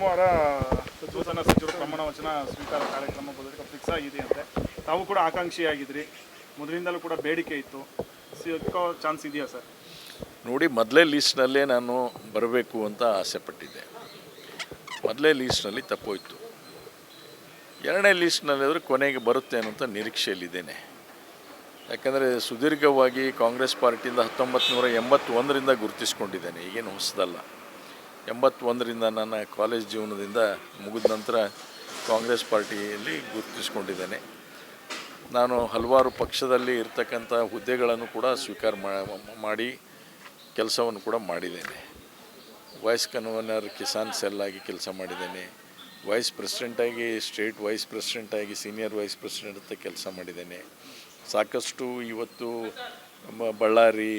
ಸೋಮವಾರ ನೂತನ ಸಚಿವರು ಪ್ರಮಾಣ ವಚನ ಸ್ವೀಕಾರ ಕಾರ್ಯಕ್ರಮ ಫಿಕ್ಸ್ ಆಗಿದೆ ಅಂತೆ. ತಾವು ಕೂಡ ಆಕಾಂಕ್ಷಿಯಾಗಿದ್ರಿ, ಮೊದಲಿಂದಲೂ ಕೂಡ ಬೇಡಿಕೆ ಇತ್ತು, ಸಿಕ್ಕೋ ಚಾನ್ಸ್ ಇದೆಯಾ ಸರ್? ನೋಡಿ, ಮೊದಲೇ ಲೀಸ್ಟ್ನಲ್ಲೇ ನಾನು ಬರಬೇಕು ಅಂತ ಆಸೆ ಪಟ್ಟಿದ್ದೆ. ಮೊದಲೇ ಲೀಸ್ಟ್ನಲ್ಲಿ ತಪ್ಪೋಯ್ತು. ಎರಡನೇ ಲೀಸ್ಟ್ನಲ್ಲಿದ್ದರೆ ಕೊನೆಗೆ ಬರುತ್ತೆ ಅನ್ನೋಂಥ ನಿರೀಕ್ಷೆಯಲ್ಲಿದ್ದೇನೆ. ಯಾಕಂದರೆ ಸುದೀರ್ಘವಾಗಿ ಕಾಂಗ್ರೆಸ್ ಪಾರ್ಟಿಯಿಂದ 1981ರಿಂದ ಗುರುತಿಸ್ಕೊಂಡಿದ್ದೇನೆ, ಈಗೇನು ಹೊಸದಲ್ಲ. 81ರಿಂದ ನನ್ನ ಕಾಲೇಜ್ ಜೀವನದಿಂದ ಮುಗಿದ ನಂತರ ಕಾಂಗ್ರೆಸ್ ಪಾರ್ಟಿಯಲ್ಲಿ ಗುರುತಿಸ್ಕೊಂಡಿದ್ದೇನೆ. ನಾನು ಹಲವಾರು ಪಕ್ಷದಲ್ಲಿ ಇರ್ತಕ್ಕಂಥ ಹುದ್ದೆಗಳನ್ನು ಕೂಡ ಸ್ವೀಕಾರ ಮಾಡಿ ಕೆಲಸವನ್ನು ಕೂಡ ಮಾಡಿದ್ದೇನೆ. ವೈಸ್ ಕನ್ವೀನರ್ ಕಿಸಾನ್ ಸೆಲ್ ಆಗಿ ಕೆಲಸ ಮಾಡಿದ್ದೇನೆ. ವೈಸ್ ಪ್ರೆಸಿಡೆಂಟಾಗಿ, ಸ್ಟೇಟ್ ವೈಸ್ ಪ್ರೆಸಿಡೆಂಟಾಗಿ, ಸೀನಿಯರ್ ವೈಸ್ ಪ್ರೆಸಿಡೆಂಟ್ ಅಂತ ಕೆಲಸ ಮಾಡಿದ್ದೇನೆ. ಸಾಕಷ್ಟು ಇವತ್ತು ಬಳ್ಳಾರಿ,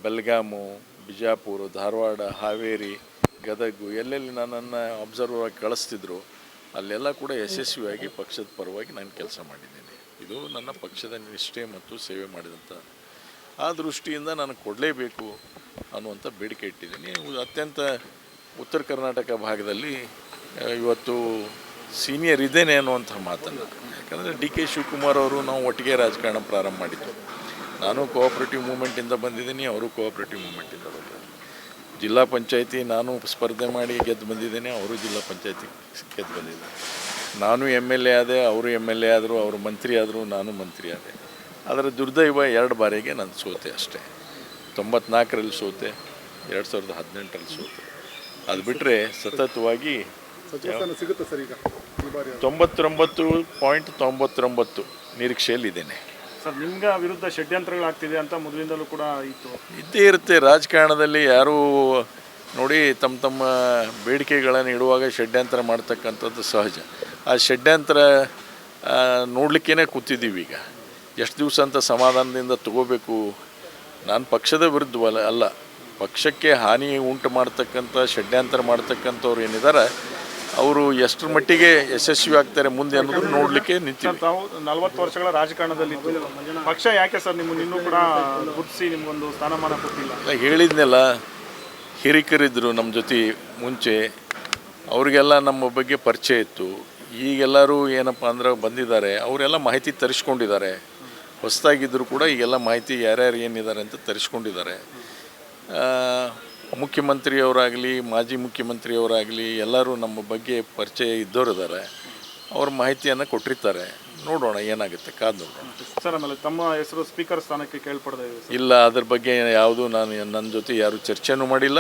ಬೆಳಗಾಮು, ಬಿಜಾಪುರ, ಧಾರವಾಡ, ಹಾವೇರಿ, ಗದಗ ಎಲ್ಲೆಲ್ಲಿ ನನ್ನನ್ನು ಅಬ್ಸರ್ವರ್ ಆಗಿ ಕಳಿಸ್ತಿದ್ರು ಅಲ್ಲೆಲ್ಲ ಕೂಡ ಯಶಸ್ವಿಯಾಗಿ ಪಕ್ಷದ ಪರವಾಗಿ ನಾನು ಕೆಲಸ ಮಾಡಿದ್ದೇನೆ. ಇದು ನನ್ನ ಪಕ್ಷದ ನಿಷ್ಠೆ ಮತ್ತು ಸೇವೆ ಮಾಡಿದಂಥ ಆ ದೃಷ್ಟಿಯಿಂದ ನಾನು ಕೊಡಲೇಬೇಕು ಅನ್ನುವಂಥ ಬೇಡಿಕೆ ಇಟ್ಟಿದ್ದೀನಿ. ಅತ್ಯಂತ ಉತ್ತರ ಕರ್ನಾಟಕ ಭಾಗದಲ್ಲಿ ಇವತ್ತು ಸೀನಿಯರ್ ಇದ್ದೇನೆ ಅನ್ನುವಂಥ ಮಾತನ್ನು, ಯಾಕಂದರೆ ಡಿ.ಕೆ. ಶಿವಕುಮಾರ್ ಅವರು ನಾವು ಒಟ್ಟಿಗೆ ರಾಜಕಾರಣ ಪ್ರಾರಂಭ ಮಾಡಿದ್ದು. ನಾನು ಕೋಆಪ್ರೇಟಿವ್ ಮೂಮೆಂಟಿಂದ ಬಂದಿದ್ದೀನಿ, ಅವರು ಕೋಆಪ್ರೇಟಿವ್ ಮೂಮೆಂಟಿಂದ ಬಂದಿದ್ದಾರೆ. ಜಿಲ್ಲಾ ಪಂಚಾಯತಿ ನಾನು ಸ್ಪರ್ಧೆ ಮಾಡಿ ಗೆದ್ದು ಬಂದಿದ್ದೇನೆ, ಅವರು ಜಿಲ್ಲಾ ಪಂಚಾಯತಿ ಗೆದ್ದು ಬಂದಿದ್ದಾರೆ. ನಾನು MLA ಆದೆ, ಅವರು MLA ಆದರು, ಅವರು ಮಂತ್ರಿ ಆದರು, ನಾನು ಮಂತ್ರಿ ಆದೆ. ಅದರ ದುರ್ದೈವ 2 ಬಾರಿಗೆ ನಾನು ಸೋತೆ ಅಷ್ಟೇ. 94ರಲ್ಲಿ ಸೋತೆ, 2018ರಲ್ಲಿ ಸೋತೆ. ಅದು ಬಿಟ್ಟರೆ ಸತತವಾಗಿ 99.99 ನಿರೀಕ್ಷೆಯಲ್ಲಿದ್ದೇನೆ. ಸರ್, ನಿಮ್ಗೆ ವಿರುದ್ಧ ಷಡ್ಯಂತ್ರಗಳಾಗ್ತಿದೆ ಅಂತ ಮೊದಲಿಂದಲೂ ಕೂಡ ಇದ್ದೇ ಇರುತ್ತೆ ರಾಜಕಾರಣದಲ್ಲಿ. ಯಾರೂ ನೋಡಿ ತಮ್ಮ ಬೇಡಿಕೆಗಳನ್ನು ಇಡುವಾಗ ಷಡ್ಯಂತ್ರ ಮಾಡ್ತಕ್ಕಂಥದ್ದು ಸಹಜ. ಆ ಷಡ್ಯಂತ್ರ ನೋಡಲಿಕ್ಕೇ ಕೂತಿದ್ದೀವಿ. ಈಗ ಎಷ್ಟು ದಿವಸ ಅಂತ ಸಮಾಧಾನದಿಂದ ತಗೋಬೇಕು? ನಾನು ಪಕ್ಷದ ವಿರುದ್ಧವಲ್ಲ ಅಲ್ಲ, ಪಕ್ಷಕ್ಕೆ ಹಾನಿ ಉಂಟು ಮಾಡ್ತಕ್ಕಂಥ ಷಡ್ಯಂತ್ರ ಮಾಡ್ತಕ್ಕಂಥವ್ರು ಏನಿದ್ದಾರೆ ಅವರು ಎಷ್ಟರ ಮಟ್ಟಿಗೆ ಯಶಸ್ವಿ ಆಗ್ತಾರೆ ಮುಂದೆ ಅನ್ನೋದು ನೋಡಲಿಕ್ಕೆ ನಿಂತಿದ್ದೀವಿ. ತಾವು 40 ವರ್ಷಗಳ ರಾಜಕಾರಣದಲ್ಲಿ ಪಕ್ಷ ಯಾಕೆ ಸರ್ ನಿಮ್ಮನ್ನು ಇನ್ನೂ ಕೂಡ ಗುರುತಿಸಿ ನಿಮಗೊಂದು ಸ್ಥಾನಮಾನ ಕೊಟ್ಟಿಲ್ಲ? ಹೇಳಿದ್ನೆಲ್ಲ, ಹಿರಿಕರಿದ್ದರು ನಮ್ಮ ಜೊತೆ ಮುಂಚೆ, ಅವರಿಗೆಲ್ಲ ನಮ್ಮ ಬಗ್ಗೆ ಪರಿಚಯ ಇತ್ತು. ಈಗೆಲ್ಲರೂ ಏನಪ್ಪ ಅಂದ್ರೆ ಬಂದಿದ್ದಾರೆ, ಅವರೆಲ್ಲ ಮಾಹಿತಿ ತರಿಸ್ಕೊಂಡಿದ್ದಾರೆ. ಹೊಸದಾಗಿದ್ದರೂ ಕೂಡ ಈಗೆಲ್ಲ ಮಾಹಿತಿ ಯಾರ್ಯಾರು ಏನಿದ್ದಾರೆ ಅಂತ ತರಿಸ್ಕೊಂಡಿದ್ದಾರೆ. ಮುಖ್ಯಮಂತ್ರಿಯವರಾಗಲಿ, ಮಾಜಿ ಮುಖ್ಯಮಂತ್ರಿಯವರಾಗಲಿ ಎಲ್ಲರೂ ನಮ್ಮ ಬಗ್ಗೆ ಪರಿಚಯ ಇದ್ದವರಿದ್ದಾರೆ. ಅವ್ರ ಮಾಹಿತಿಯನ್ನು ಕೊಟ್ಟಿರ್ತಾರೆ. ನೋಡೋಣ ಏನಾಗುತ್ತೆ, ಕಾದು ನೋಡೋಣ. ಸರ್, ಆಮೇಲೆ ತಮ್ಮ ಹೆಸರು ಸ್ಪೀಕರ್ ಸ್ಥಾನಕ್ಕೆ ಕೇಳ್ಪಡ್ತಾ ಇದೆ? ಇಲ್ಲ, ಅದ್ರ ಬಗ್ಗೆ ಯಾವುದು ನನ್ನ ಜೊತೆ ಯಾರು ಚರ್ಚೆನೂ ಮಾಡಿಲ್ಲ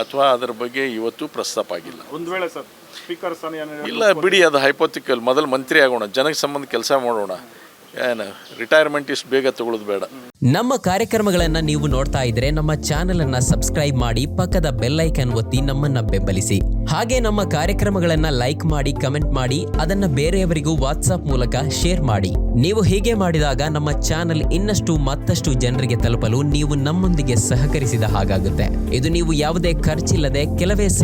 ಅಥವಾ ಅದರ ಬಗ್ಗೆ ಇವತ್ತು ಪ್ರಸ್ತಾಪ ಆಗಿಲ್ಲ. ಒಂದು ವೇಳೆ ಸರ್ ಸ್ಪೀಕರ್ ಸ್ಥಾನ ಇಲ್ಲ ಬಿಡಿ, ಅದು ಹೈಪೋಥಿಕಲ್. ಮೊದಲು ಮಂತ್ರಿ ಆಗೋಣ, ಜನಕ್ಕೆ ಸಂಬಂಧ ಕೆಲಸ ಮಾಡೋಣ. ಏನು ರಿಟೈರ್ಮೆಂಟ್ ಇಷ್ಟು ಬೇಗ ತಗೊಳ್ಳೋದು ಬೇಡ. ನಮ್ಮ ಕಾರ್ಯಕ್ರಮಗಳನ್ನು ನೀವು ನೋಡ್ತಾ ಇದ್ರೆ ನಮ್ಮ ಚಾನೆಲ್ ಅನ್ನ ಸಬ್ಸ್ಕ್ರೈಬ್ ಮಾಡಿ, ಪಕ್ಕದ ಬೆಲ್ ಐಕಾನ್ ಒತ್ತಿ ನಮ್ಮನ್ನ ಬೆಂಬಲಿಸಿ. ಹಾಗೆ ನಮ್ಮ ಕಾರ್ಯಕ್ರಮಗಳನ್ನ ಲೈಕ್ ಮಾಡಿ, ಕಮೆಂಟ್ ಮಾಡಿ, ಅದನ್ನ ಬೇರೆಯವರಿಗೂ ವಾಟ್ಸ್ಆಪ್ ಮೂಲಕ ಶೇರ್ ಮಾಡಿ. ನೀವು ಹೀಗೆ ಮಾಡಿದಾಗ ನಮ್ಮ ಚಾನೆಲ್ ಮತ್ತಷ್ಟು ಜನರಿಗೆ ತಲುಪಲು ನೀವು ನಮ್ಮೊಂದಿಗೆ ಸಹಕರಿಸಿದ ಹಾಗಾಗುತ್ತೆ. ಇದು ನೀವು ಯಾವುದೇ ಖರ್ಚಿಲ್ಲದೆ ಕೆಲವೇ